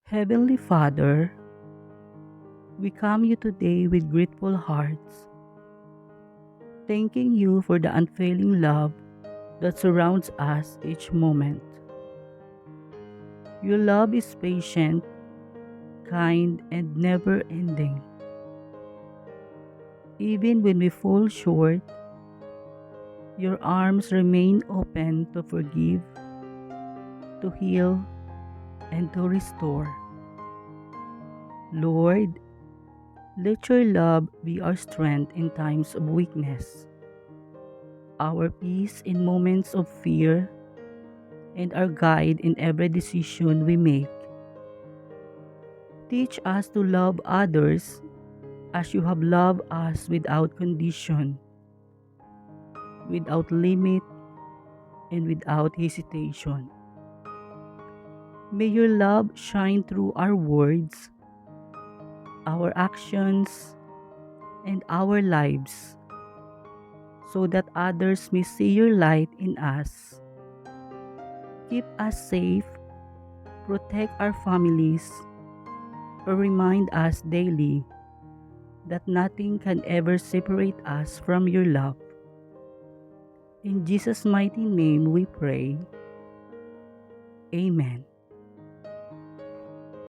Heavenly Father, we come you today with grateful hearts, thanking you for the unfailing love that surrounds us each moment. Your love is patient, kind, and never ending. Even when we fall short, your arms remain open to forgive, to heal, and to restore. Lord, let your love be our strength in times of weakness, our peace in moments of fear, and our guide in every decision we make. Teach us to love others as you have loved us without condition, without limit, and without hesitation. May your love shine through our words, our actions, and our lives so that others may see your light in us. Keep us safe, protect our families, or remind us daily that nothing can ever separate us from your love. In Jesus' mighty name we pray. Amen.